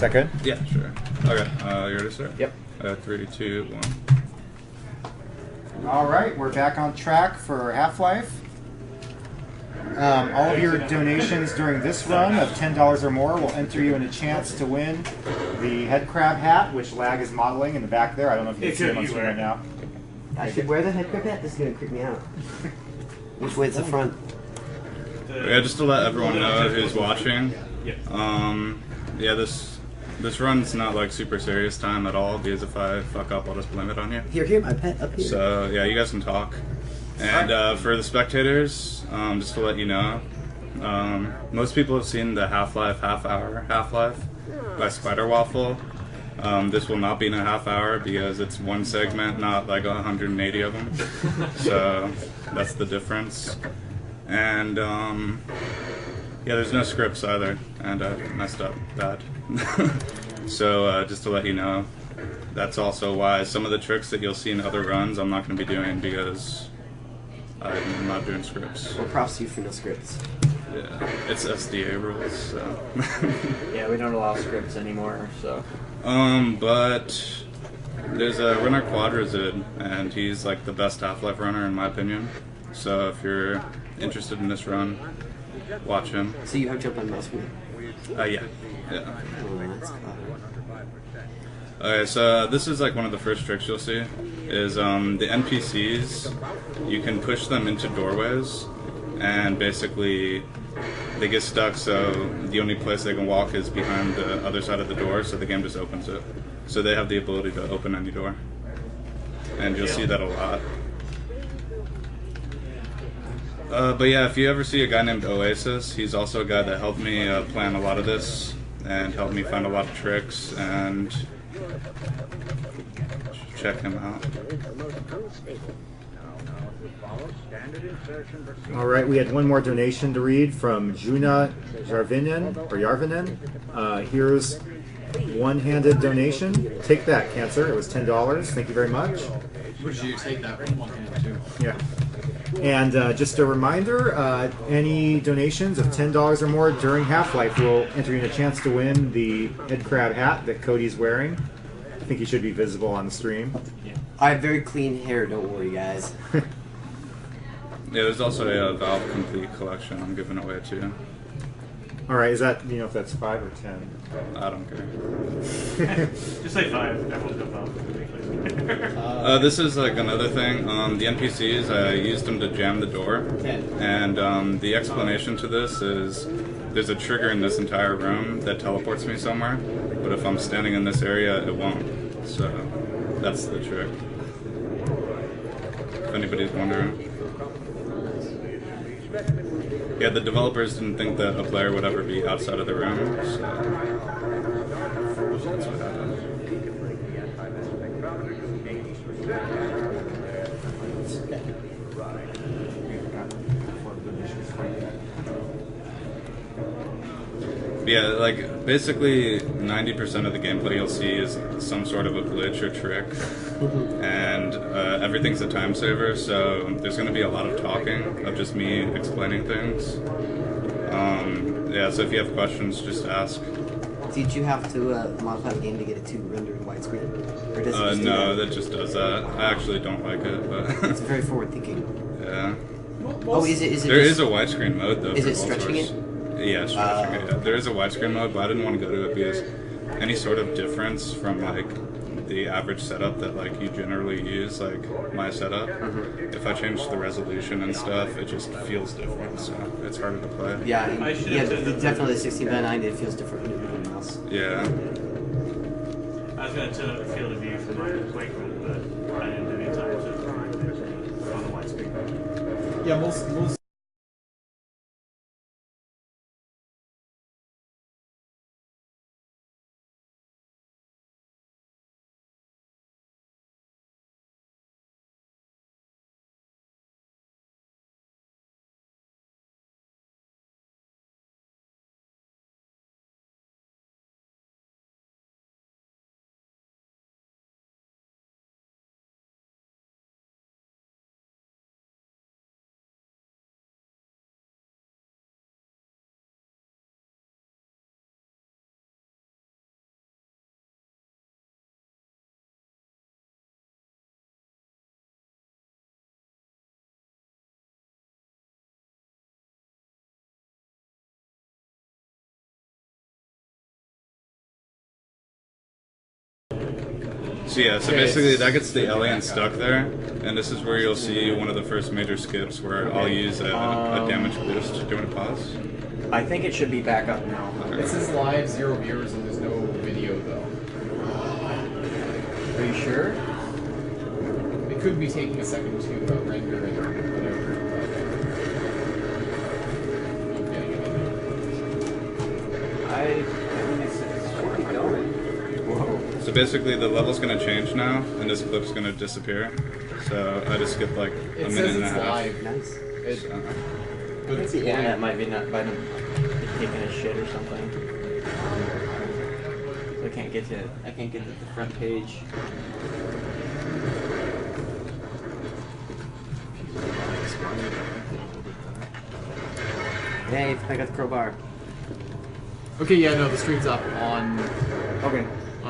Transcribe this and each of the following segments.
that good? Yeah, sure. Okay, you ready to start? Yep. 3, 2, 1. All right, we're back on track for Half-Life. All of your donations during this run of $10 or more will enter you in a chance to win the head crab hat, which Lag is modeling in the back there. I don't know if you can see him on screen right now. I should wear the head crab hat? This is going to creep me out. Which way's the front? Yeah, just to let everyone know who's watching. Yeah, this run's not like super serious time at all, because if I fuck up, I'll just blame it on you. Here, my pet up here. So yeah, you guys can talk. And for the spectators, just to let you know, most people have seen the Half-Life half-hour Half-Life by Spider Waffle. This will not be in a half hour because it's one segment, not like 180 of them. So that's the difference. And yeah, there's no scripts either, and I messed up bad. So just to let you know, that's also why some of the tricks that you'll see in other runs I'm not going to be doing, because I'm not doing scripts. Well, props to you for no scripts. Yeah, it's SDA rules, so. Yeah, we don't allow scripts anymore, so. But there's a runner Quadrazid, and he's like the best Half-Life runner in my opinion. So if you're interested in this run, watch him. So you have jump on mouse wheel? Yeah. Oh, that's clever. Okay, so this is like one of the first tricks you'll see, is the NPCs, you can push them into doorways, and basically they get stuck, so the only place they can walk is behind the other side of the door, so the game just opens it. So they have the ability to open any door. And you'll see that a lot. But yeah, if you ever see a guy named Oasis, he's also a guy that helped me plan a lot of this, and helped me find a lot of tricks, and check him out. All right, we had one more donation to read from Juna Yarvinen. Here's one-handed donation. Take that, Cancer. It was $10. Thank you very much. Would you take that from one hand too? Yeah. And just a reminder, any donations of $10 or more during Half-Life will enter you in a chance to win the head crab hat that Cody's wearing. I think he should be visible on the stream. Yeah. I have very clean hair, don't worry, guys. Yeah, there's also a Valve Complete collection I'm giving away too. All right, is that, you know, if that's 5 or 10? I don't care. Just say 5. Everyone's got 5. This is like another thing. The NPCs, I used them to jam the door, and the explanation to this is there's a trigger in this entire room that teleports me somewhere, but if I'm standing in this area, it won't. So that's the trick. If anybody's wondering. Yeah, the developers didn't think that a player would ever be outside of the room, so that's what happened. Yeah, like basically 90% of the gameplay you'll see is some sort of a glitch or trick, and everything's a time saver, so there's going to be a lot of talking of just me explaining things. Yeah, so if you have questions, just ask. Did you have to modify the game to get it to render in widescreen? Or does it just no, that just does that. I actually don't like it, but it's very forward thinking. Yeah. Oh, is it? There is a widescreen mode though. Is it stretching it? Yeah, stretching it. Yeah. There is a widescreen mode, but I didn't want to go to it because any sort of difference from like the average setup that like you generally use, like my setup, if I change the resolution and stuff, it just feels different, so it's harder to play. Yeah, definitely the 16:9, it feels different when you're moving the mouse. Yeah. I was going to turn up the field of view for my playground, but I didn't have any time to on the widescreen. Yeah, most So yeah, so basically that gets the alien stuck there, and this is where you'll see one of the first major skips where I'll use a damage boost. Do you want to pause? I think it should be back up now. This is live, 0 viewers, and there's no video though. Are you sure? It could be taking a second to render and whatever. I mean, it's should be going. Whoa. So basically the level's going to change now, and this clip's going to disappear. So I just skipped like a It minute says and a it's half. live. Nice. It, So, I but think it's the live. internet might be taking a shit or something. I can't get to the front page. Hey, I got the crowbar. Okay, yeah, no, the stream's up on Okay.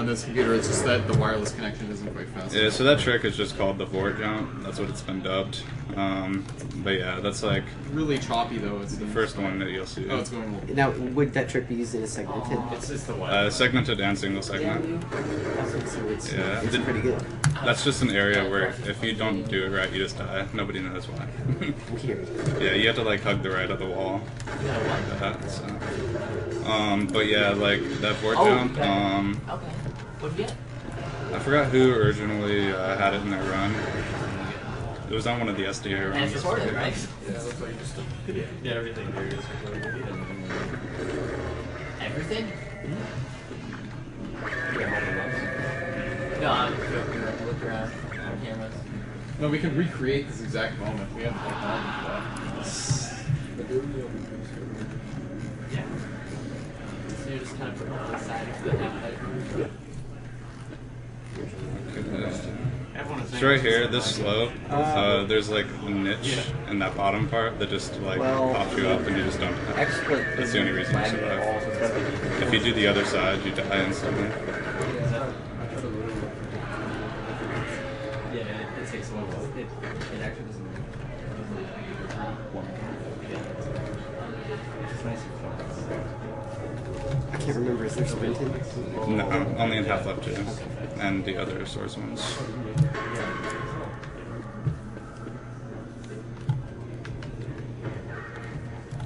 this computer. It's just that the wireless connection isn't quite fast. yeah, so that trick is just called the Vort jump. That's what it's been dubbed. But yeah, that's like Really choppy though. It's the first one that you'll see. Oh, it's going well. Now, would that trick be used in a segmented? It's just the one. Segmented and single segment. So it's, Yeah. it's pretty good. That's just an area where if you don't do it right, you just die. Nobody knows why. Weird. Yeah, you have to like hug the right of the wall. Like that, so. But yeah, like that Vort jump. Okay. What'd you get? I forgot who originally had it in their run. It was on one of the SDA And runs. it's recorded, right? Yeah, everything there is. Everything? No, I'm joking. Look around on cameras. No, we can recreate this exact moment. We have technology for Yeah. So you're just kind of putting it on the side of the half-pipe. Everyone is So right here, this slope, there's like a niche in that bottom part that just like Well, pops you up and you just don't die. Expert. That's the only reason you survive. If you do the other side, you die instantly. Yeah, it takes a while. It actually doesn't. I can't remember. Is there sprinting? No, only in Half-Life 2 and the other Source ones.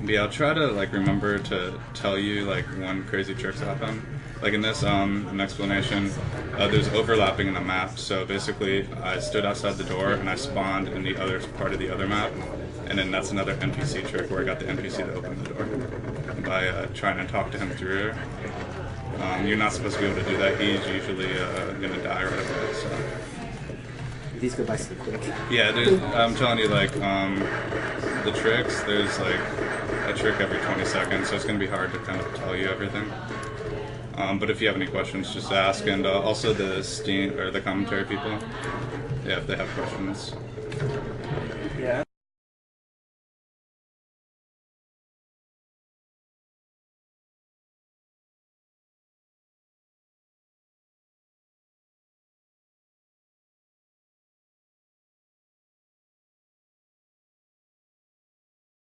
But yeah, I'll try to like remember to tell you like when crazy tricks happen. Like in this an explanation, there's overlapping in the map. So basically, I stood outside the door and I spawned in the other part of the other map, and then that's another NPC trick where I got the NPC to open the door by trying to talk to him through. You're not supposed to be able to do that. He's usually gonna die right away. So. These go by so quick. Yeah, I'm telling you, like the tricks. There's like a trick every 20 seconds, so it's gonna be hard to kind of tell you everything. But if you have any questions, just ask, and also the Steam or the commentary people, yeah, if they have questions. Yeah.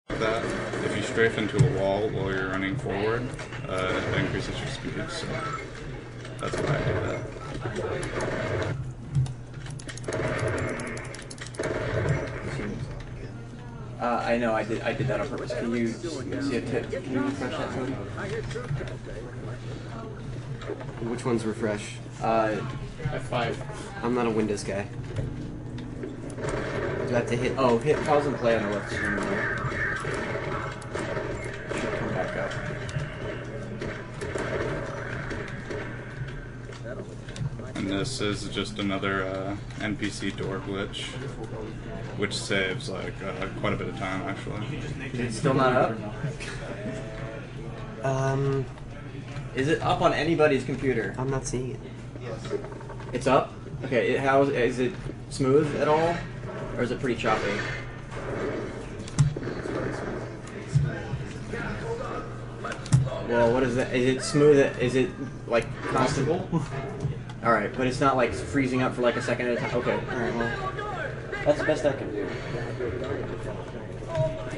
That if you strafe into a wall while you're running forward, it increases your speed. So that's why I do that. I know. I did that on purpose. Can you see a tip? Can you refresh that, Cody? Which one's refresh? F5. I'm not a Windows guy. Do I have to hit? Oh, hit pause and play on the left screen. Should come back up. And this is just another NPC door glitch, which saves like quite a bit of time actually. Is it still not up? Is it up on anybody's computer? I'm not seeing it. It's up? Okay, how is it smooth at all? Or is it pretty choppy? Well, what is that? Is it smooth? Is it like constant? Alright, but it's not like freezing up for like a second at a time. Okay, alright, well. That's the best I can do.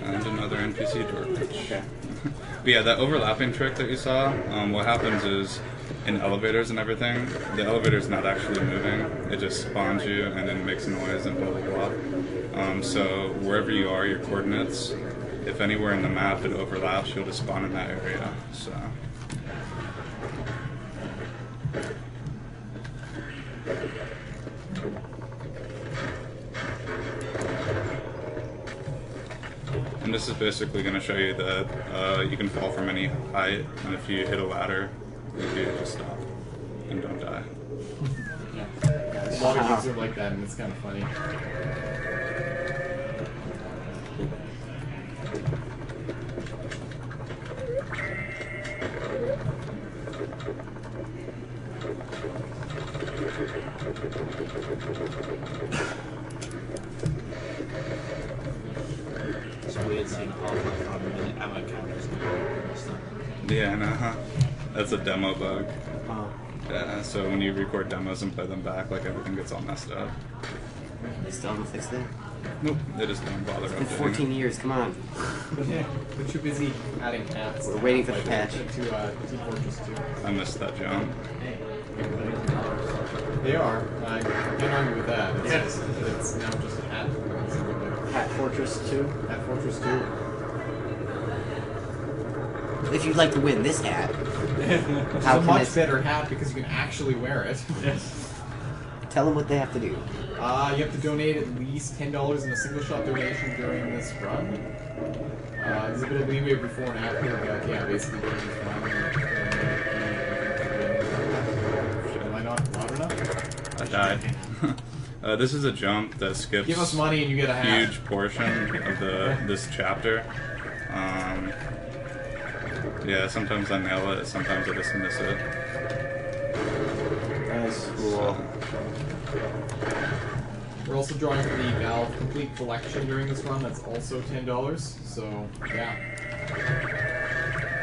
And another NPC door glitch. Okay. But yeah, that overlapping trick that you saw, what happens is in elevators and everything, the elevator's not actually moving. It just spawns you and then makes a noise and blah blah blah. So wherever you are, your coordinates, if anywhere in the map it overlaps, you'll just spawn in that area. So. And this is basically going to show you that you can fall from any height, and if you hit a ladder, you just stop and don't die. Yeah. A lot of games are like that, and it's kind of funny. It's weird seeing Half-Life 5-minute ammo counters. Yeah, I know. That's a demo bug. Oh. Yeah, so when you record demos and play them back, like everything gets all messed up. They still haven't fixed it? Nope, they just don't bother It's been updating 14 years, come on. Yeah, they're too busy adding hats. We're waiting for the Like, patch. To Team Fortress 2. I missed that jump. They are. I can't argue with that. It's now just a hat. Hat Fortress 2. Hat Fortress 2. If you'd like to win this hat, It's How a can much I- better hat because you can actually wear it. tell them what they have to do. You have to donate at least $10 in a single shot donation during this run. There's a bit of leeway before and after, but yeah, basically during this run. Am I not loud enough? I died. This is a jump that skips Give us money and you get a hat. huge portion of this chapter. Yeah, sometimes I nail it, sometimes I just miss it. That's cool. We're also drawing for the Valve Complete Collection during this run. That's also $10. So yeah,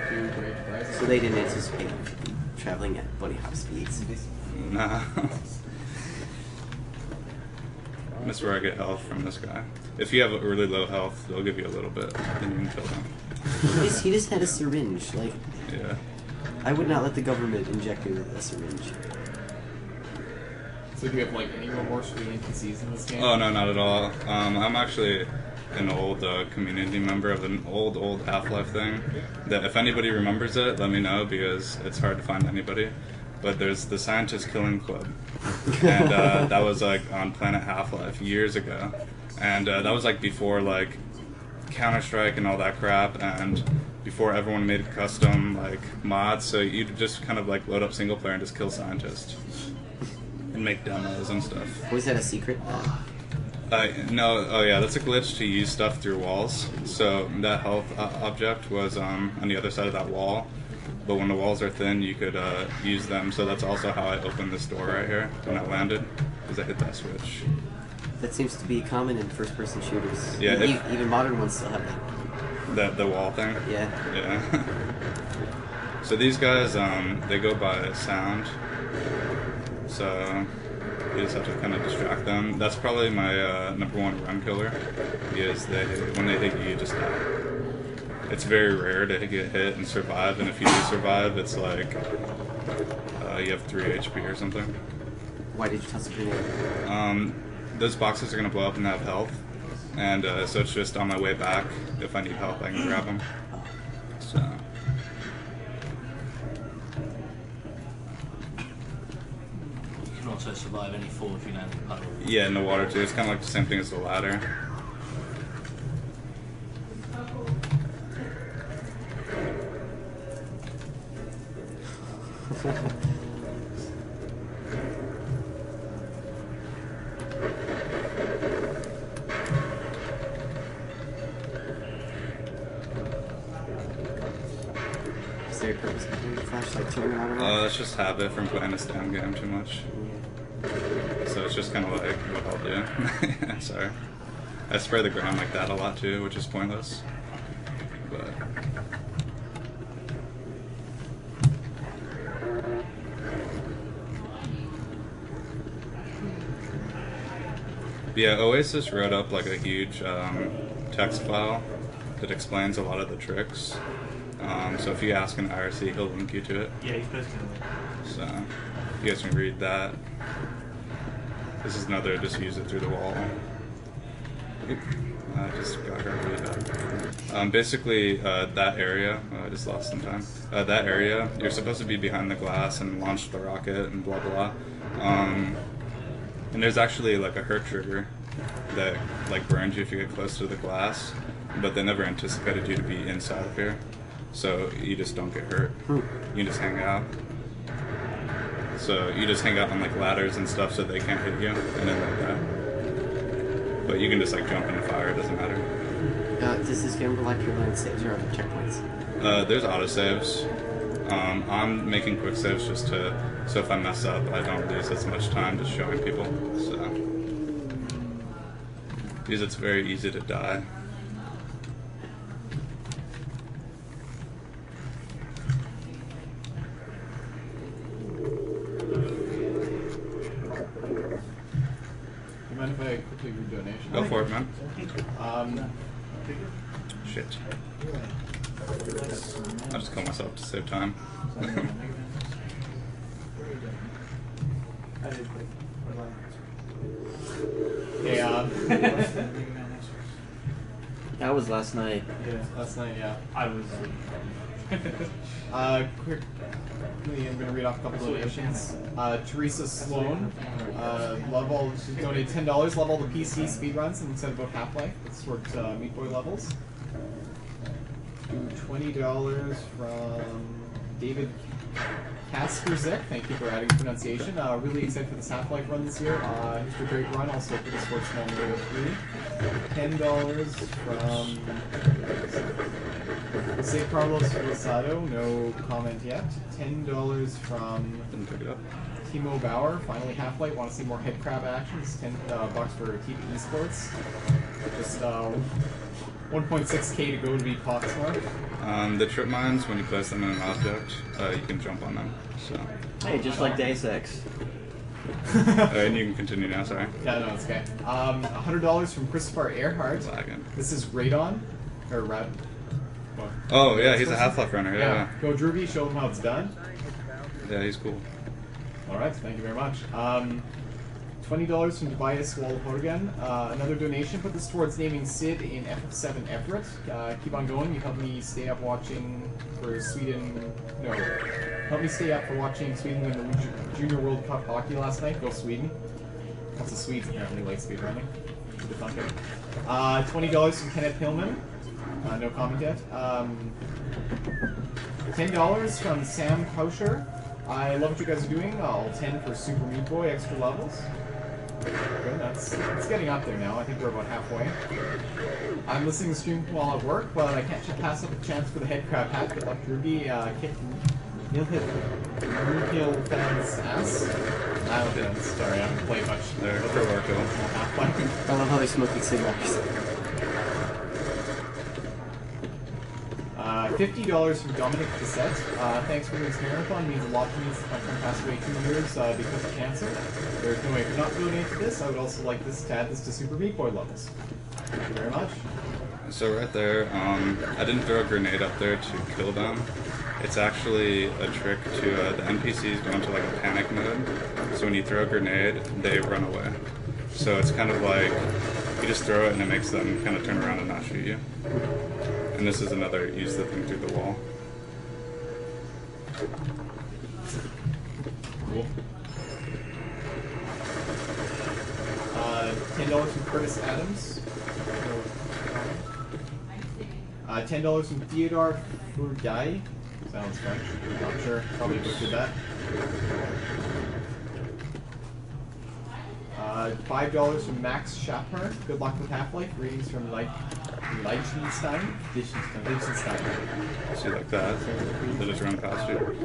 two great prizes. So they didn't anticipate traveling at bunny hop speeds. Nah. This is where I get health from this guy. If you have really low health, they'll give you a little bit, then you can kill them. He just had a syringe. Like, Yeah. I would not let the government inject me with a syringe. So do you have like any remorse for the NPCs in this game? Oh, no, not at all. I'm actually an old community member of an old Half-Life thing. That if anybody remembers it, let me know because it's hard to find anybody. But there's the Scientist Killing Club, and that was like on Planet Half-Life years ago, and that was like before like Counter-Strike and all that crap, and before everyone made custom like mods. So you'd just kind of like load up single player and just kill scientists and make demos and stuff. Was that a secret? No, oh yeah, that's a glitch to use stuff through walls. So that health object was on the other side of that wall. But when the walls are thin, you could use them. So that's also how I opened this door right here when I landed, because I hit that switch. That seems to be common in first-person shooters. Yeah, Even modern ones still have that. The wall thing. Yeah. Yeah. So these guys, they go by sound. So you just have to kind of distract them. That's probably my #1 run killer. Is when they hit you, you just die. It's very rare to get hit and survive, and if you do survive, it's like you have 3 HP or something. Why did you toss a grenade? Those boxes are going to blow up and have health, and so it's just on my way back. If I need help, I can grab them. So. You can also survive any fall if you land in a puddle. Yeah, in the water too. It's kind of like the same thing as the ladder. Is there a purpose behind the flashlight turning on and off? That's just habit from playing this damn game too much. So it's just kind of like what I'll do. Sorry. I spray the ground like that a lot too, which is pointless. But yeah, Oasis wrote up like a huge text file that explains a lot of the tricks. So if you ask an IRC, he'll link you to it. Yeah, he's posting it. So you guys can read that. This is another just use it through the wall. Oop. I just got her really bad. Basically, that area, I just lost some time. That area, you're supposed to be behind the glass and launch the rocket and blah blah. And there's actually like a hurt trigger that like burns you if you get close to the glass, but they never anticipated you to be inside of here, so you just don't get hurt. You can just hang out. So you just hang out on like ladders and stuff so they can't hit you, and then like that. But you can just like jump in the fire, it doesn't matter. Does this game like your line saves or checkpoints? There's autosaves. I'm making quick saves just to, so if I mess up, I don't lose as much time just showing people. So because it's very easy to die. Mind if I quickly read donation? Go for it, man. Shit. I'll just kill myself to save time. Yeah. That was last night. Last night, yeah. I was. Quickly, I'm going to read off a couple donations. Teresa Sloan, she donated $10. Love all the PC speedruns and said about Half-Life. It's towards Meat Boy levels. $20 from David Kasperzik. Thank you for adding pronunciation. Really excited for this Half-Life run this year. Here's a great run, also for the Sports Small Number 3. $10 from Jose Carlos Rosado, no comment yet. $10 from Didn't pick it up. Timo Bauer, finally Half-Life. Want to see more headcrab action? It's $10 for Keep Esports. Just 1.6k to go to beat Poxmark. The trip mines, when you place them in an object, you can jump on them. So. Hey, just like Day 6. And you can continue now, sorry. Yeah, no, it's okay. $100 from Christopher Earhart. Lagging. This is Radon. Or Rad. What? Oh, yeah, he's a Half-Life runner, yeah. Go Droogie, show him how it's done. Yeah, he's cool. Alright, thank you very much. $20 from Tobias Walhorgan. Another donation. Put this towards naming Sid in FF7 Everett. Keep on going. You helped me stay up watching for Sweden. No. Helped me stay up for watching Sweden win the Junior World Cup hockey last night. Go Sweden. Lots of Swedes apparently like speedrunning. $20 from Kenneth Hillman. No comment yet. $10 from Sam Kauscher. I love what you guys are doing. All 10 for Super Meat Boy, extra levels. Good, it's getting up there now. I think we're about halfway. I'm listening to the stream while at work, but I can't pass up a chance for the head crab hat. Good luck, Droogie. Kick Nil fans ass. I don't know. Sorry, I haven't played much. There, for work, though. I love how they smoking cigars. $50 from Dominic Cassette. Thanks for doing this marathon. It means a lot to me since my friend passed away 2 years because of cancer. There's no way I could not donate to this. I would also like this to add this to Super Meat Boy levels. Thank you very much. So right there, I didn't throw a grenade up there to kill them. It's actually a trick to the NPCs go into like a panic mode. So when you throw a grenade, they run away. So it's kind of like you just throw it and it makes them kind of turn around and not shoot you. And this is another use the thing through the wall. Cool. $10 from Curtis Adams. $10 from Theodore Furgai. Sounds French. Not sure. Probably butchered that. $5 from Max Schaffner. Good luck with Half-Life. Readings from Liechtenstein. Liechtenstein. See like that? They just run past you.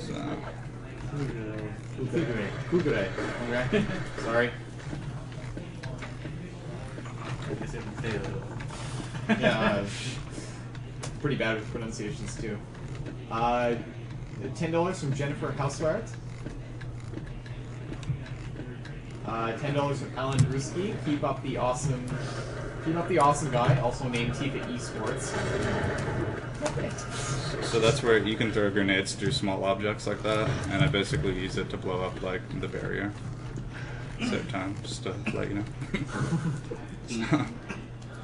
So. Kugure. Okay. Sorry. Yeah, pretty bad with pronunciations too. $10 from Jennifer Hauswart. $10 from Alan Ruski. Keep up the awesome Keep up the awesome guy, also named Tifa Esports. So that's where you can throw grenades through small objects like that, and I basically use it to blow up like the barrier. Save time, just to let you know.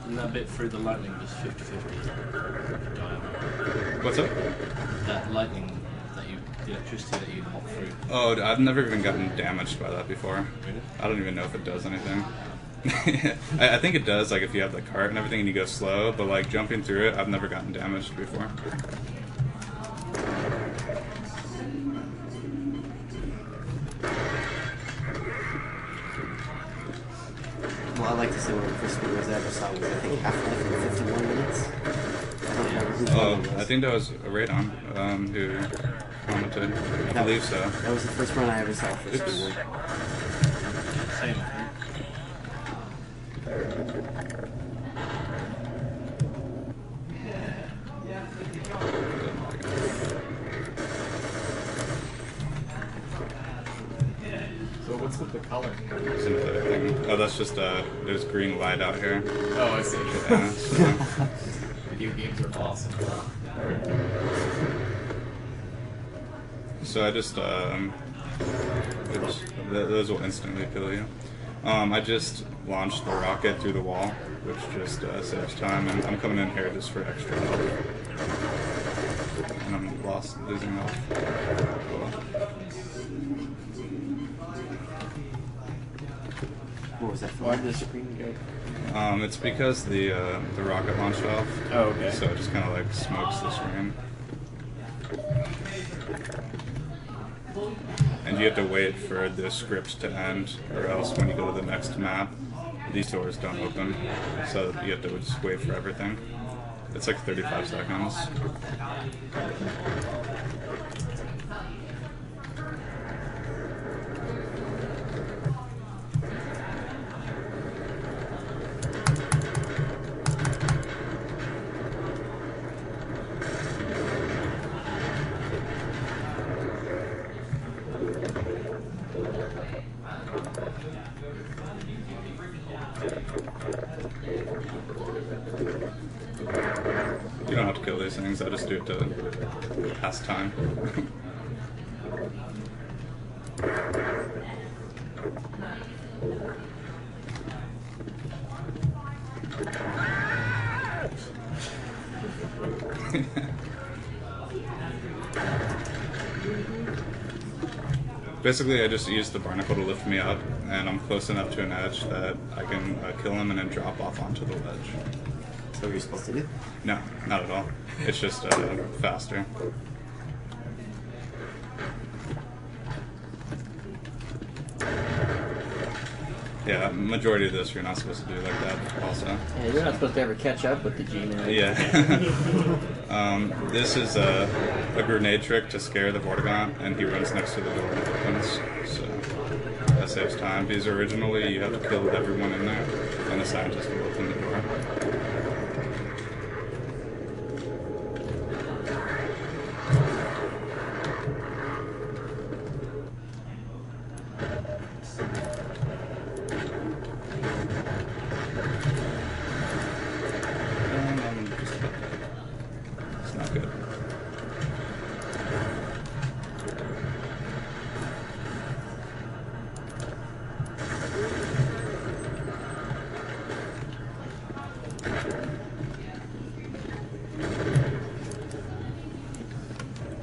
And that bit through the lightning was 50-50 diameter. What's up? That lightning, the electricity that you hop through. Oh, I've never even gotten damaged by that before. Really? I don't even know if it does anything. I think it does, like if you have the cart and everything and you go slow, but like jumping through it, I've never gotten damaged before. Well, I like to say one of the first videos I ever saw was, I think, Half-Life in 51 minutes. I don't remember who I think that was a Radon who commented. I believe so. That was the first run I ever saw for Oops. Speedrun. Same. So what's with the color? Synthetic thing. Oh, that's just there's green light out here. Oh, I see. Yeah, so. Video games are awesome. So I just, oops, those will instantly kill you. I just launched the rocket through the wall, which just saves time, and I'm coming in here just for extra health. And I'm losing health. Cool. What was that for? Why did the screen go? It's because the rocket launched off. Oh, okay. So it just kind of like smokes the screen. And you have to wait for the script to end, or else when you go to the next map, these doors don't open. So you have to just wait for everything. It's like 35 seconds. You don't have to kill these things, I just do it to pass time. Basically, I just use the barnacle to lift me up, and I'm close enough to an edge that I can kill him and then drop off onto the ledge. That's what you're supposed to do. No, not at all. It's just faster. Yeah, majority of this you're not supposed to do like that also. Yeah, you're not supposed to ever catch up with the G-Man. Yeah. This is a grenade trick to scare the Vortigaunt, and he runs next to the door and it opens. So that saves time, because originally you have to kill everyone in there, and the scientist will open the door. It's not good.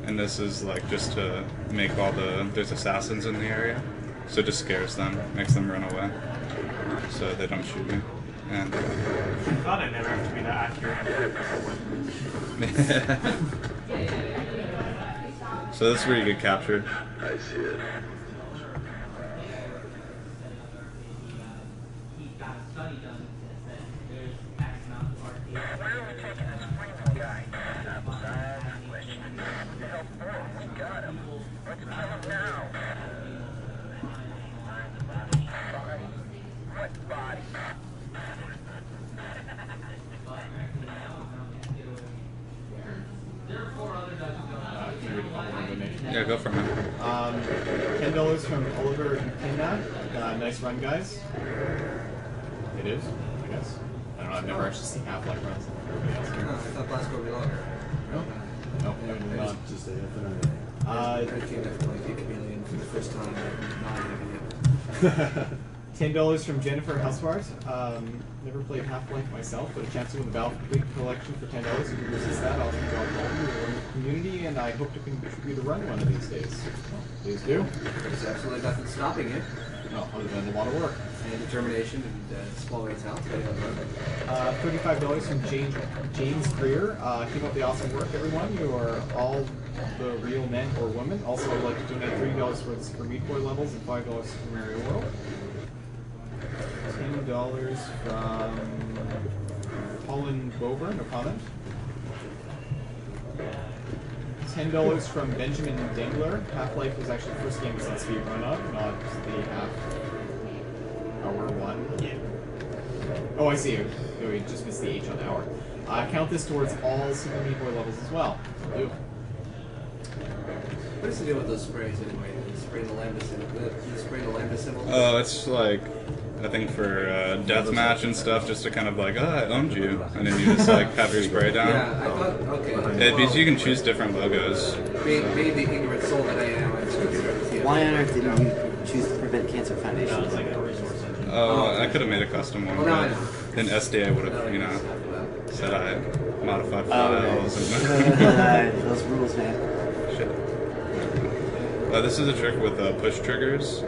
And this is like just to make there's assassins in the area, so it just scares them, makes them run away, so they don't shoot me. And I thought I never have to be that accurate. so this is where you get captured. I see it. Yeah, go for it. $10 from Oliver and Pinna. Nice run, guys. It is, I guess. I don't know. I've never actually seen Half-Life runs. No, I thought Blast would be longer. No, no, not. Just a infinite. I came to play Chameleon for the first time, not having it. $10 from Jennifer Housemark. Never played Half-Life myself, but a chance to win the Battlefield collection for $10. If you can resist that, I'll keep on calling you in the community, and I hope to contribute a run one of these days. Well, please do. There's absolutely nothing stopping it. No, other than a lot of work. And determination and small rates out. $35 from James Greer. Keep up the awesome work, everyone. You are all the real men or women. Also, I'd like to donate $30 for the Super Meat Boy levels and $5 for Mario World. $10 from Colin Bover, no comment. $10 from Benjamin Dengler. Half-Life was actually the first game since speed run up, not the hour one. Yeah. Oh, I see. Oh, we just missed the H on hour. Count this towards all Super Meat Boy levels as well. Ew. What is the deal with those sprays anyway? You spray the lambda symbol. You spray the lambda symbol. Oh, it's like, I think for deathmatch and stuff, just to kind of like, oh, I owned you, and then you just like have your spray down. Yeah, I thought, okay. Because you can choose different logos. Being the ignorant soul that I am, I'm just going Why on earth didn't you choose to prevent Cancer Foundation? It's like a resource engine. Oh, I could have made a custom one, Well, now I know. but then SDA would have, you know, said I modified Oh, files okay. and Those rules, man. shit. This is a trick with push triggers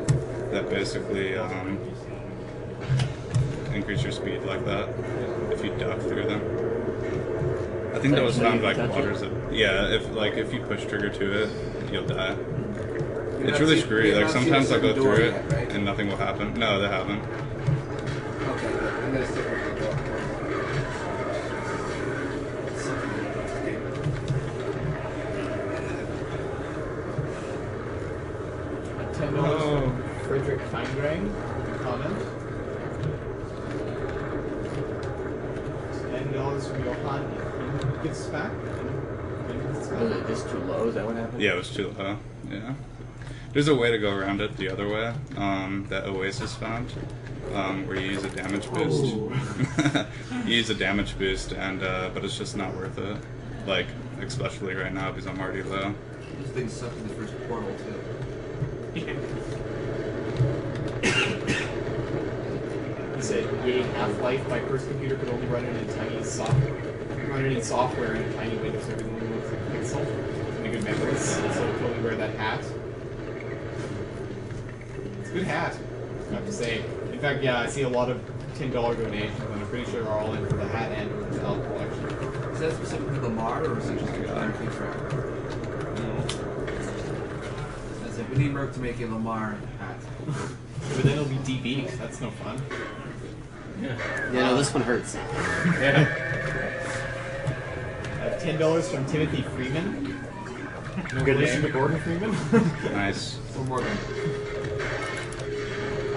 that basically increase your speed like that if you duck through them. I think that was found by Quatters. Yeah, if you push trigger to it, you'll die. It's really screwy. Like sometimes I'll go through it and nothing will happen. No, they haven't. Okay, I'm going to stick with the door. $10 from Frederick Feingrain with a comment. $10 from Johan gets back. Was it just too low? Is that what happened? Yeah, it was too low. Yeah. There's a way to go around it the other way that Oasis found, where you use a damage boost. You use a damage boost, and but it's just not worth it. Like, especially right now because I'm already low. This thing sucked in the first portal, too. He said, "Yay, Half-Life. My first computer could only run it in tiny software in a tiny window, so everything looks like a pixel. Any good memories? So totally wear that hat. It's a good hat, I have to say. In fact, yeah, I see a lot of $10 donations, and I'm pretty sure are all in for the hat and for the album collection. Is that specific to the Mar, or is it just a guy track? I said, we need Merc to make a Lamar hat. But then it'll be DB. That's no fun. Yeah, no, this one hurts. $10 from Timothy Freeman. No relation to Gordon Freeman. Nice. Or Morgan.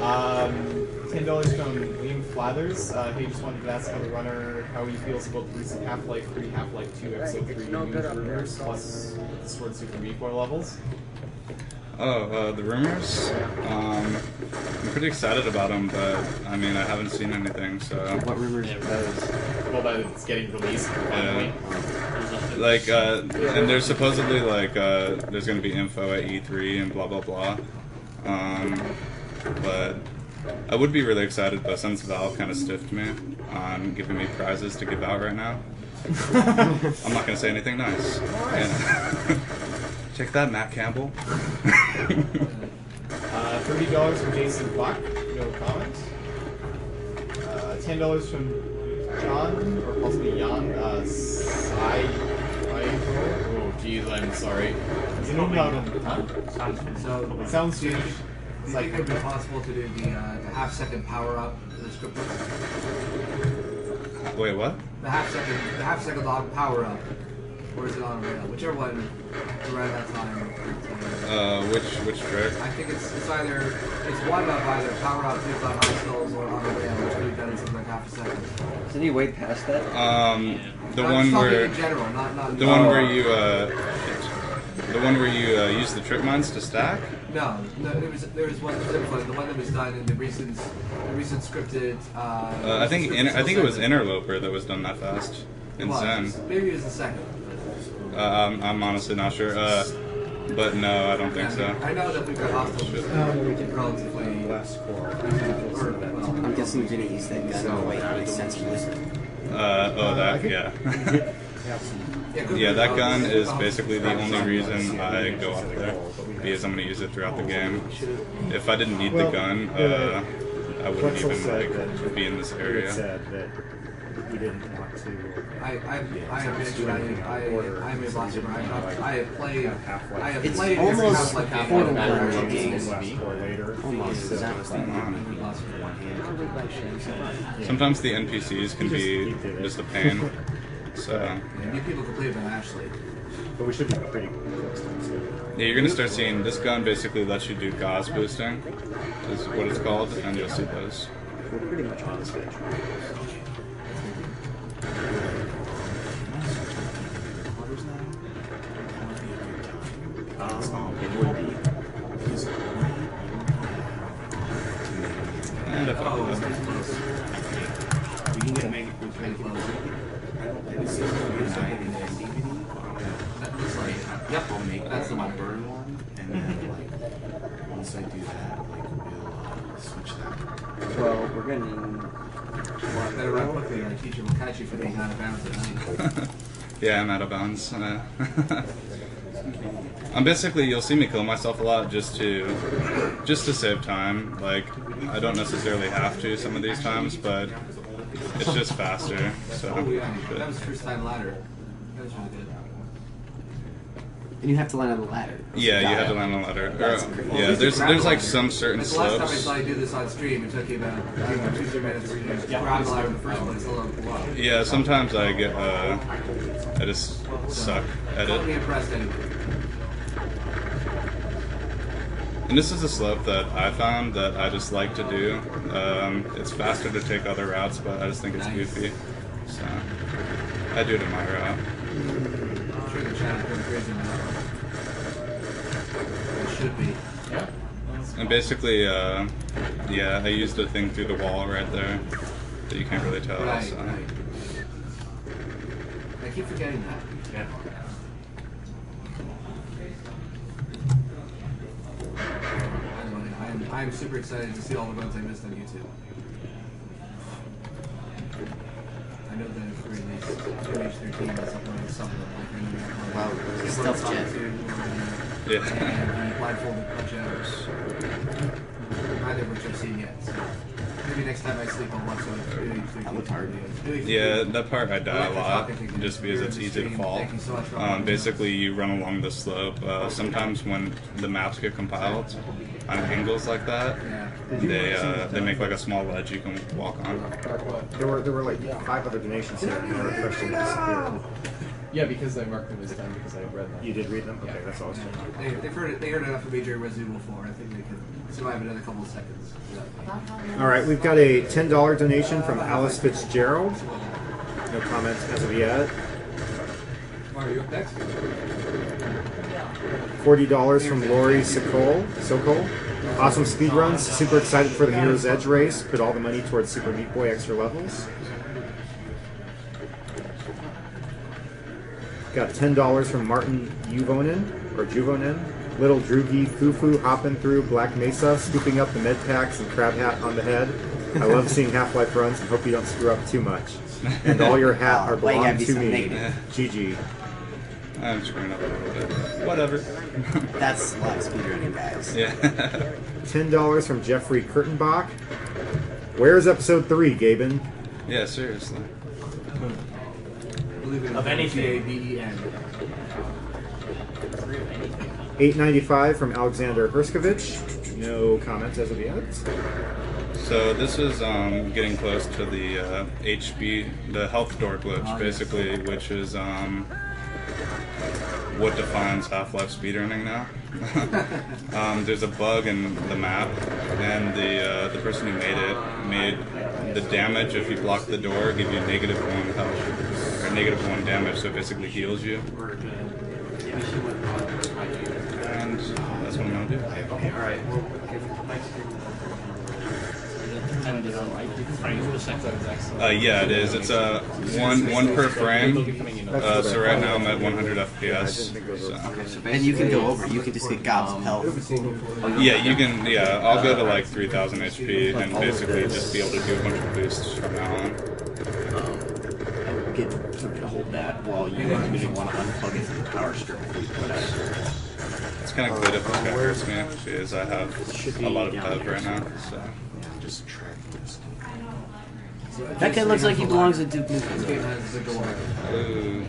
$10 from Liam Flathers. He just wanted to ask how the runner, how he feels about the recent Half-Life 3, Half-Life 2, Episode 3 news rumors, plus the Sword Super Meat Boy levels. Oh, the rumors? I'm pretty excited about them, but I mean, I haven't seen anything, so. What rumors are those? Well, that it's getting released finally. Like, and there's supposedly, like, there's gonna be info at E3 and blah blah blah. But I would be really excited, but since Valve kind of stiffed me on giving me prizes to give out right now, I'm not gonna say anything nice. Yeah. Check that, Matt Campbell. $30 from Jason Buck, no comment. $10 from John, or possibly Jan, Oh, jeez, I'm sorry. Is it known about him? Huh? So, It sounds Swedish. do you think it would be possible to do the half-second power-up in the Scriptless? Wait, what? The half-second log power-up. Or is it on rail? Whichever one around that time. Which trick? I think it's either one of either power up, hits on high skulls, or on a rail, which could be done in something like half a second. Is any way past that? The I'm one just talking where in general, not the one where you The one where you use the trip mines to stack? No, there was one specific the one that was done in the recent scripted. I think it was Interloper that was done that fast in Zen. Maybe it was the second. I'm honestly not sure. But no, I don't think so. I know that we've got hostiles we can relatively less core. I'm guessing you didn't use that gun. Oh, wait, it makes sense. Yeah. Yeah, that gun is basically the only reason I go up there, because I'm going to use it throughout the game. If I didn't need the gun, I wouldn't even like be in this area. We didn't want to. I'm a blaster. I have played almost like Half-Life games or later. Almost exactly. Sometimes the NPCs can be just a pain. So new people complain about Ashley. But we should be pretty close to this. yeah, you're gonna start seeing this gun basically lets you do gauze boosting, is what it's called, and you'll see those. We're pretty much on schedule. It would be. And I thought that. We can get make it pretty close. I don't think it's Yep, I'll make that's the my one. burn one, and then like once I do that, like we'll switch that. Well, we're getting. Well, I better run quickly, or the teacher will catch you for being out of bounds at night. Yeah, I'm out of bounds. I'm basically, you'll see me kill myself a lot just to save time. Like, I don't necessarily have to some of these times, but it's just faster. So Oh yeah, that was first time ladder. That was really good. And you have to land on the ladder. yeah, you have to land on a ladder. That's Or- crazy. yeah, there's like some certain That's the last time I slopes. saw you do this on stream. It took you about 2-3 minutes to grab the ladder in the first place. Wow. Yeah, sometimes I get I just suck at Totally it. impressed anyway. And this is a slope that I found that I just like to do. It's faster to take other routes, but I just think it's goofy. So I do it in my route. I'm sure the chat is going crazy now. It should be. Yeah. And basically, yeah, I used a thing through the wall right there that you can't really tell. Right, So. right. I keep forgetting that. Yeah. I'm super excited to see all the boats I missed on YouTube. I know that for at least 2H13 is uploading some of them. Wow, stealth jet. Yeah. And the blindfolded punch outs. Neither of which I've seen yet. So maybe next time I sleep I'll watch those 2H13. That looked hard. Yeah, that part I die a lot just because it's easy to fall. Basically, you run along the slope. Sometimes when the maps get compiled on angles like that, they make like a small ledge you can walk on. There were like 5 other donations here, and they refreshed and disappeared. Yeah, because I marked them as done because I read them. You did read them? Okay, that's all. They heard enough of Major Resident Evil 4. I think they could survive another couple of seconds. All right, we've got a $10 donation from Alice Fitzgerald. No comments as of yet. Mario, you up next? $40 from Lori Sokol. Awesome speedruns. Super excited for the Mirror's Edge race. Put all the money towards Super Meat Boy extra levels. Got $10 from Martin Juvonen. Little Droogie Fufu hopping through Black Mesa, scooping up the med packs and crab hat on the head. I love seeing Half-Life runs and hope you don't screw up too much. And all your hat are Why you gotta belong be to so me. negative? GG. I'm screwing up a little bit. Whatever. That's a lot of speedrunning, guys. Yeah. $10 from Jeffrey Kurtenbach. Where's episode 3, Gaben? Yeah, seriously. Of anything. GABEN. $8.95 from Alexander Herskovich. No comments as of yet. So this is getting close to the the health door glitch, basically, which is what defines Half-Life speedrunning now. There's a bug in the map, and the person who made the damage if you block the door give you -1 health or -1 damage, so it basically heals you. And that's what I'm gonna do. Okay, alright. Yeah, it is. It's one per frame. So right now I'm at 100 FPS. So. And you can go over. You can just get gobs of health. Yeah, you can. Yeah, I'll go to like 3,000 HP and basically just be able to do a bunch of boosts from now on. Get something to hold that while you maybe want to unplug it from the power strip. It's kind of good if this guy hurts me because I have a lot of PEV right now. So. Just track this. That guy looks like he belongs at Duke Nukem. Ooh.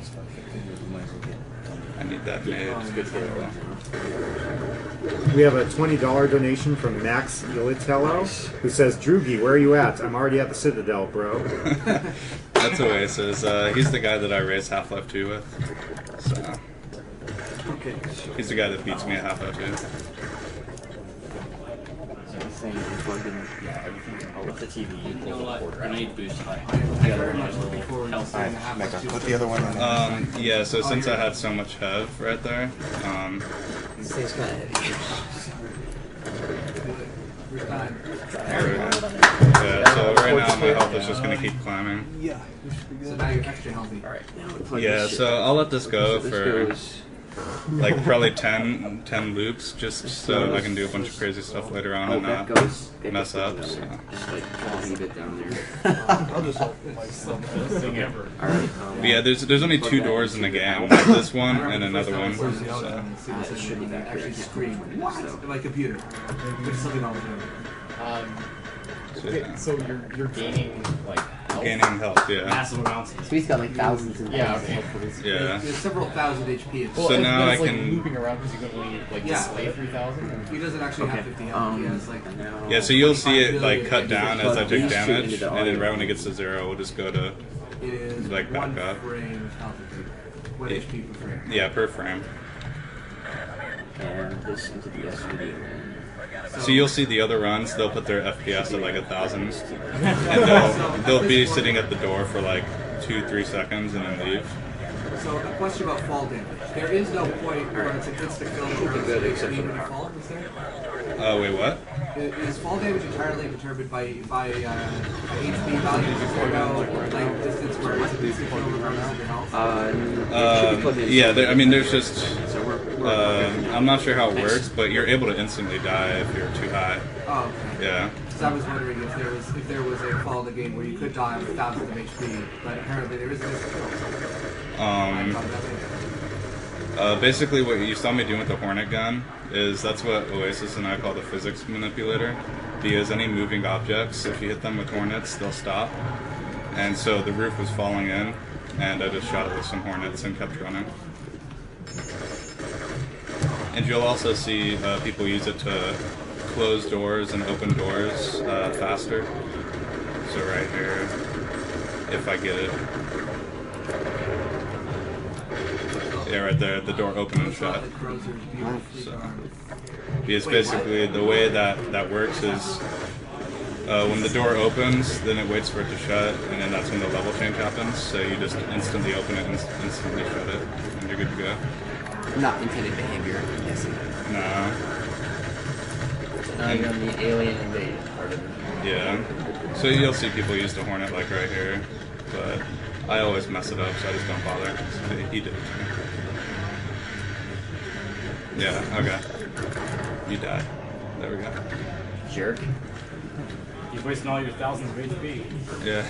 I need that nade. We have a $20 donation from Max Yolitello, who says, Droogie, where are you at? I'm already at the Citadel, bro. That's Oasis. He's the guy that I raced Half-Life 2 with. So. Okay. He's the guy that beats me at Half-Life 2. Yeah, everything. Oh, with the TV. You know what? I need boost. The other one is Put the other one in. Yeah, so since I had so much hev right there, This thing's kind of heavy. yeah, so right now my health is just gonna keep climbing. So now you're extra healthy. Yeah, so I'll let this go for like probably 10 loops, just so I can do a bunch of crazy stuff later on and not mess up. So. Just like leave it down there. I'll just hold it. Best thing ever. Alright. But yeah, there's only 2 doors in the game, like this one and another one. So. It should be back here. Actually scream. What? My computer. There's something wrong with it. Yeah. So you're gaining like health? Gaining health, yeah. Massive amounts. So he's got like thousands and Yeah, thousands. okay. Yeah. There's several thousand HP. Well, So now it's I like can- looping around because you can only like Yeah. display 3,000. He doesn't actually have 50 health. He has like. Yeah, so you'll see it like cut down as I take damage, and then right when it gets to 0, we'll just go to, It is like, back one up. frame health. One Yeah. HP per frame. yeah, per frame. And this into the SVD. So you'll see the other runs, they'll put their FPS at like 1,000, and they'll be sitting at the door for like 2-3 seconds and then leave. So a question about fall damage. There is no point where it's an instant kill or it's good, except even for the fall, is there? Wait, what? Is fall damage entirely determined by HP values? Is there no like distance where it's an instant kill regardless of your health? Yeah, I mean, there's just, So we're I'm not sure how it works, but you're able to instantly die if you're too high. Oh, okay. Yeah. So I was wondering if there was a fall in the game where you could die with thousands of HP, but apparently there isn't instant kill. Basically what you saw me doing with the Hornet gun is that's what Oasis and I call the physics manipulator, because any moving objects, if you hit them with Hornets, they'll stop. And so the roof was falling in, and I just shot it with some Hornets and kept running. And you'll also see people use it to close doors and open doors faster. So right here, if I get it. Yeah, right there, the door open and shut. So, because basically the way that works is when the door opens, then it waits for it to shut, and then that's when the level change happens. So you just instantly open it and instantly shut it, and you're good to go. Not intended behavior, I'm guessing. No. now you're on the alien invasion part of it. Yeah. So you'll see people use the Hornet like right here, but I always mess it up, so I just don't bother. So he did it to me. Yeah, okay. You died. There we go. Jerk. You're wasting all your thousands of HP. Yeah.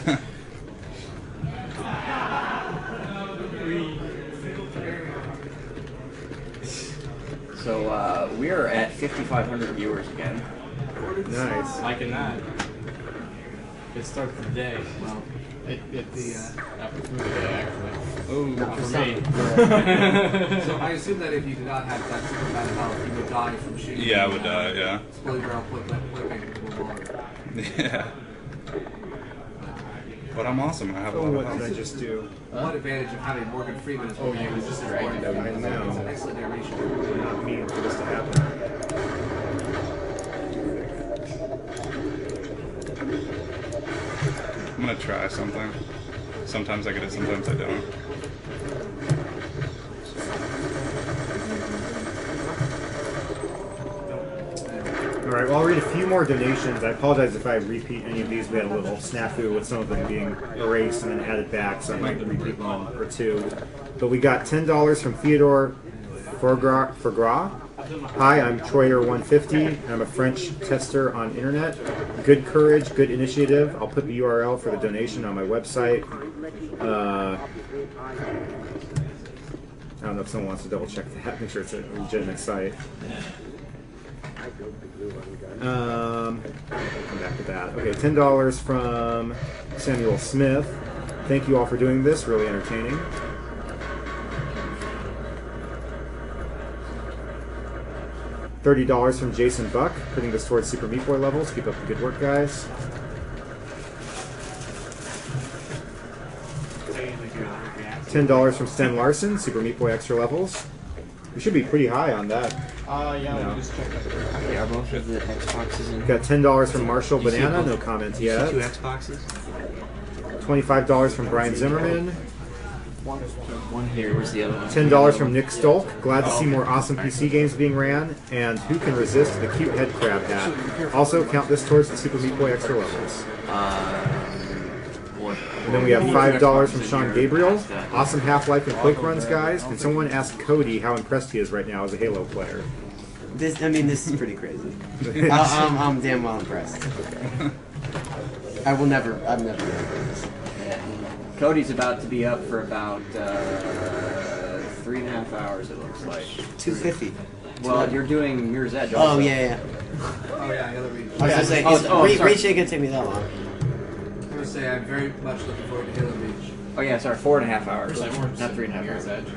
So we are at 5,500 viewers again. Nice. Liking that. Good start for the day. Well, It's after food today, actually. Oh, Not for me. so I assume that if you did not have that super bad health, you would die from shooting. yeah, I would die, yeah. Slowly barrel flipping into a wall. Yeah. But I'm awesome, I have a Oh, lot what of did I health. just do? One advantage of having Morgan Freeman is Oh, you was just dragging I know. It's an excellent narration. I'm not meaning for this to happen. I'm gonna try something. Sometimes I get it, sometimes I don't. Alright, well, I'll read a few more donations. I apologize if I repeat any of these. We had a little snafu with some of them being erased and then added back, so I might repeat one or two. But we got $10 from Theodore Forgras. Hi, I'm Troyer150. I'm a French tester on internet. Good courage, good initiative. I'll put the URL for the donation on my website. I don't know if someone wants to double check that, make sure it's a legitimate site. I'll come back to that. Okay, $10 from Samuel Smith. Thank you all for doing this, really entertaining. $30 from Jason Buck, putting this towards Super Meat Boy levels. Keep up the good work, guys. $10 from Sten Larson, Super Meat Boy extra levels. We should be pretty high on that. Yeah, let me just check that. Okay, are both of the Xboxes in? We got $10 from Marshall Banana, no comments You yet. see 2 Xboxes? $25 from Brian Zimmerman. One here, where's the other one? $10 from Nick Stolk. Glad to see more awesome PC games being ran. And who can resist the cute head crab hat? Also, count this towards the Super Meat Boy extra levels. And then we have $5 from Sean Gabriel. Awesome Half-Life and Quake runs, guys. Can someone ask Cody how impressed he is right now as a Halo player? This is pretty crazy. I'm damn well impressed. I'm never gonna do this. Cody's about to be up for about 3.5 hours, it looks like. 250. Well, you're doing Mirror's Edge Oh, also. yeah. Oh yeah, the other reach. I was gonna say, Reach ain't gonna take me that long. I'm gonna say I'm very much looking forward to Halo Reach. Oh yeah, sorry, 4.5 hours. Not Not 3.5 Mirror's hours. Edge.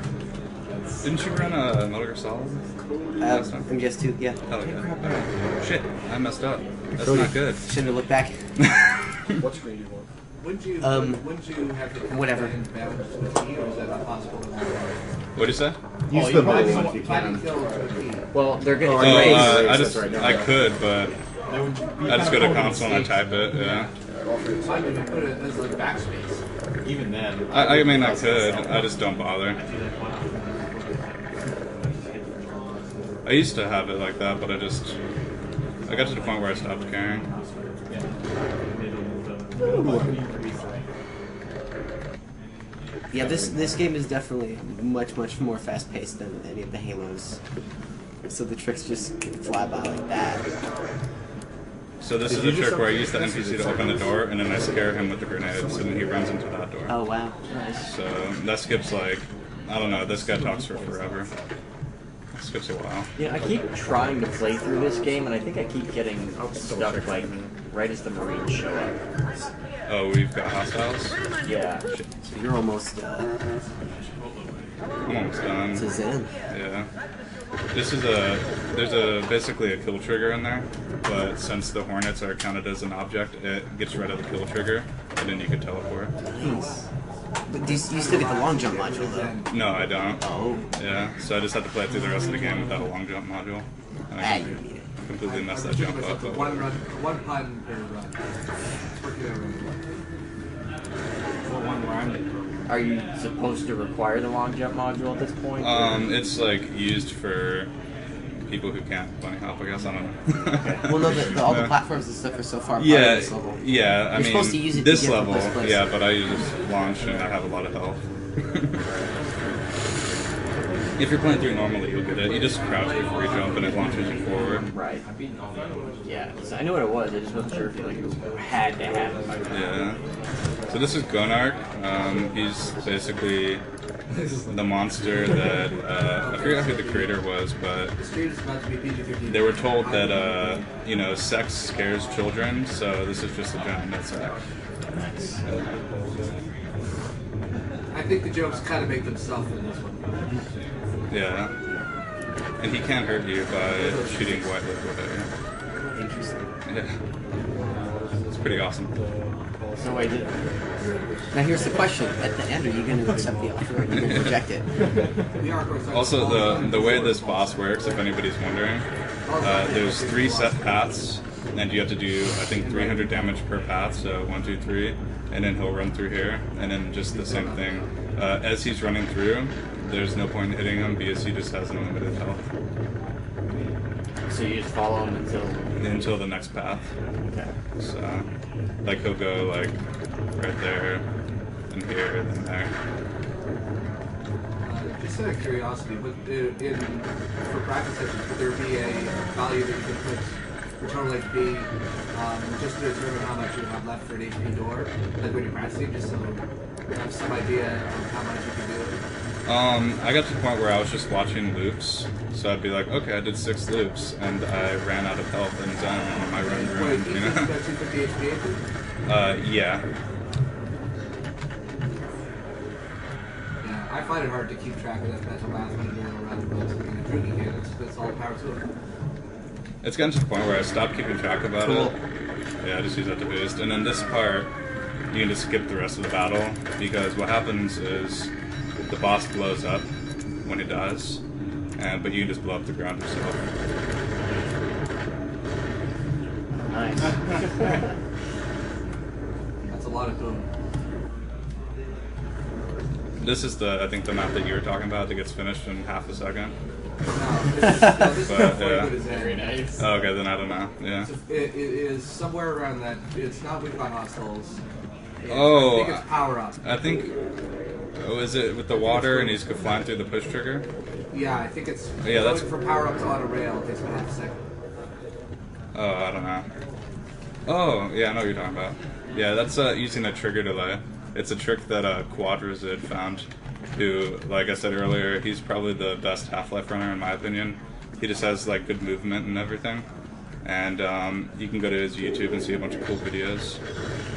Didn't you run a Metal Gear Solid? MGS2, yeah. Hell yeah. Alright. Shit, I messed up. That's not good. Shouldn't have looked back. What screen do you want? Wouldn't you have to whatever. and balance to a T, or is that not possible? What'd you say? Use you the probably middle want one if you Fighting can. kill to a T. Well, they're getting Oh, Oh, erase I right now. could, but That would be I just go to kind of console and I type it, yeah. Why did you put it as like backspace? Even then. I mean, I could. I just don't bother. I used to have it like that, but I got to the point where I stopped caring. Yeah, this game is definitely much more fast paced than any of the Halos. So the tricks just fly by like that. So this is a trick where I use the NPC to open the door, and then I scare him with the grenades, and then he runs into that door. Oh wow, nice. So that skips like, I don't know, this guy talks for forever. It skips a while. Yeah, I keep trying to play through this game, and I think I keep getting stuck like right as the Marines show up. Oh, we've got hostiles? Yeah. So you're almost I'm almost done. to Zen. Yeah. There's basically a kill trigger in there, but since the Hornets are counted as an object, it gets rid of the kill trigger, and then you can teleport. Nice. But you still get the long jump module though. No, I don't. Oh. Yeah, so I just have to play through the rest of the game without a long jump module. And I You need it. completely messed that jump up. But One pun per run. Are you supposed to require the long jump module at this point? It's like used for people who can't bunny hop, I guess. I don't know. Well, no, all the platforms and stuff are so far apart in Yeah, this level. yeah. I You're mean, supposed to use it to this get from level, place to place. yeah, but I use launch and I have a lot of health. If you're playing through normally, you'll get it. You just crouch before you jump, and it launches you forward. Right. Yeah, so I knew what it was. I just wasn't sure if you had to have it. Yeah. So this is Gonark. He's basically the monster that I forget who the creator was, but The stream is about to be PG-13. they were told that sex scares children, so this is just a giant nutsack. I think the jokes kind of make themselves in this one. Yeah. And he can't hurt you by shooting white liquid at you. Interesting. Yeah. It's pretty awesome. So wait, Now here's the question: at the end, are you going to accept the offer, or are you going to reject it? We are, of course, Also, the way this boss works, if anybody's wondering, there's 3 set paths, and you have to do, I think, 300 damage per path, so 1, 2, 3, and then he'll run through here, and then just the same thing. As he's running through, there's no point in hitting him because he just has unlimited health. So you just follow him until the next path. Okay. So, like he'll go like right there, and here, then there. Just out of curiosity, for practice sessions, would there be a value that you could put for total HP just to determine how much you have left for an HP door, like when you're practicing, just so you have some idea of how much you can do? I got to the point where I was just watching loops, so I'd be like, okay, I did 6 loops, and I ran out of health and zone, and my run Wait, ruined, you you think know? you got 250 HP into? Yeah. Yeah, I find it hard to keep track of that mental math when you're around the boats. I mean, a Droogie kid, it's all power to it. It's gotten to the point where I stopped keeping track about it. Yeah, I just use that to boost. And then this part, you can just skip the rest of the battle, because what happens is the boss blows up when he dies, but you can just blow up the ground yourself. Nice. That's a lot of boom. This is I think the map that you were talking about that gets finished in half a second. No, this is But, very yeah. good as Very that. nice. Oh, okay, then I don't know. Yeah. It is somewhere around that. It's not weak by hostiles. Oh, I think it's power up. I think. Oh, is it with the water and he's flying through the push trigger? Yeah, I think it's Yeah, that's- going from power up to auto rail. It takes about half a second. Oh, I don't know. Oh, yeah, I know what you're talking about. Yeah, that's using a trigger delay. It's a trick that Quadrazid found, who, like I said earlier, he's probably the best Half-Life runner in my opinion. He just has like good movement and everything. And you can go to his YouTube and see a bunch of cool videos.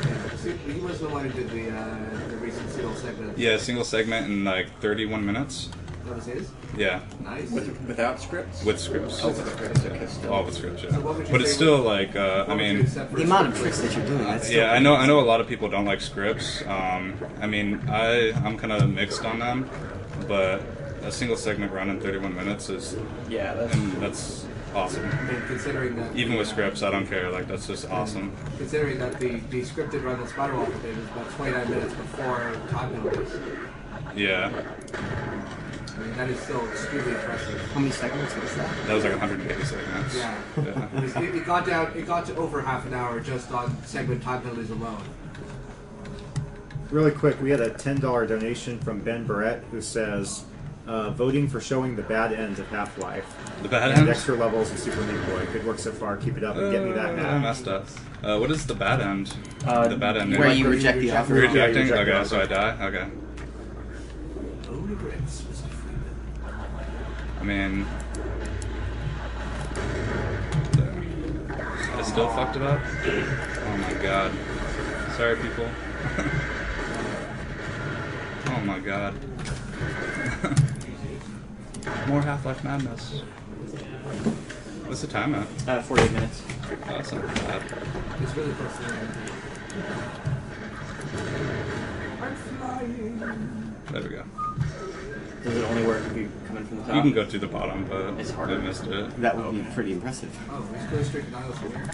Yeah. See, he was the one who did the recent single segment. Yeah, single segment in like 31 minutes. That was his? Yeah, Nice. Without scripts? with scripts. Oh, with scripts, okay, still. All with scripts, yeah. So what would you But it's say still was- like, I What would you mean, accept for The a amount of script? tricks that you're doing, that's yeah, I know a lot of people don't like scripts. I mean, I'm kind of mixed on them, but a single segment run in 31 minutes is, Yeah, that's awesome. I mean, considering that Even with scripts, I don't care. Like, that's just awesome. Considering that the scripted run that Spiderwalk did was about 29 minutes before time penalties. Yeah, I mean, that is still extremely impressive. How many segments was that? that was like 180 segments. Yeah. Yeah. It got to over half an hour just on segment time penalties alone. Really quick, we had a $10 donation from Ben Barrett who says, voting for showing the bad end of Half-Life. The bad And end? extra levels of Super Meat Boy. Good work so far. Keep it up and get me that I map. messed up. What is the bad end? The bad end. Where you Like, reject the offer. Rejecting? Yeah, you reject Okay, the so I die? Okay. Only Brits was a Freeman. I mean, I still fucked it up. Oh my god. Sorry, people. Oh my god. More Half-Life madness. What's the time at? 48 minutes. Oh, that's not bad. It's really close to the end. I'm flying. There we go. Does it only work if you come in from the top? You can go to the bottom, but It's harder. I missed it. That would be pretty impressive. Oh, he's going straight to Nihilus here.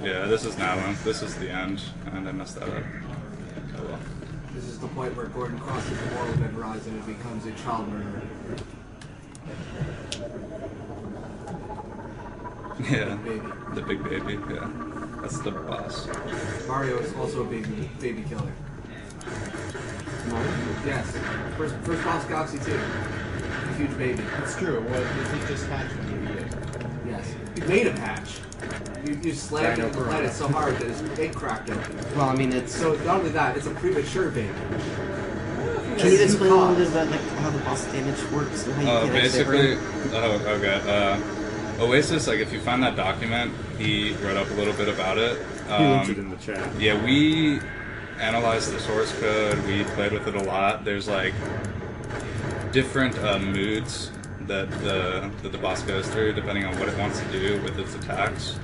Yeah, this is Nylon. This is the end, and I messed that up. Oh well. This is the point where Gordon crosses the moral event horizon and becomes a child murderer. Yeah, Baby. the big baby. Yeah, that's the boss. Mario is also a baby killer. Yes. First boss Galaxy 2. A huge baby. It's true. What is he just hatched when you beat it? Yes. He made a patch. You slammed it in the planet so hard that his egg cracked open. Well, I mean, it's. So not only that, it's a premature baby. Can you explain a little bit about like how the boss damage works and how you get Basically, okay. Oasis, like if you find that document, he wrote up a little bit about it. He linked it in the chat. Yeah, we analyzed the source code. We played with it a lot. There's like different moods that the boss goes through depending on what it wants to do with its attacks.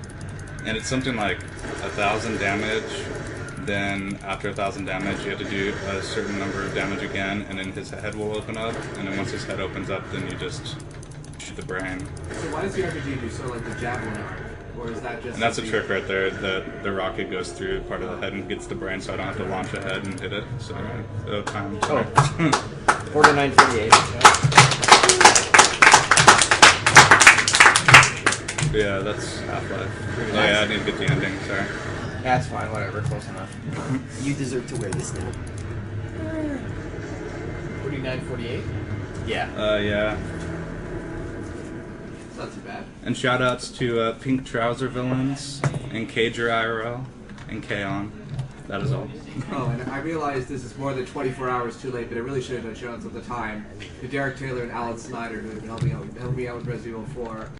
And it's something like 1,000 damage. Then after 1,000 damage, you have to do a certain number of damage again, and then his head will open up. And then once his head opens up, then you just shoot the brain. So why does the RPG do sort of like the javelin arc? Or is that just... And that's a trick right there. The rocket goes through part of the head and gets the brain, so I don't have to launch a head and hit it. So time. Oh. 49:48. Yeah, that's Half-Life. Oh yeah, I need to get the ending, sorry. That's fine, whatever, close enough. You deserve to wear this now. 49.48. Yeah. Yeah. It's not too bad. And shoutouts to Pink Trouser Villains, and Cager IRL, and Kaon. That is all. Oh, and I realize this is more than 24 hours too late, but I really should have done shoutouts at the time to Derek Taylor and Alan Snyder, who have been helping me out with Resident Evil 4.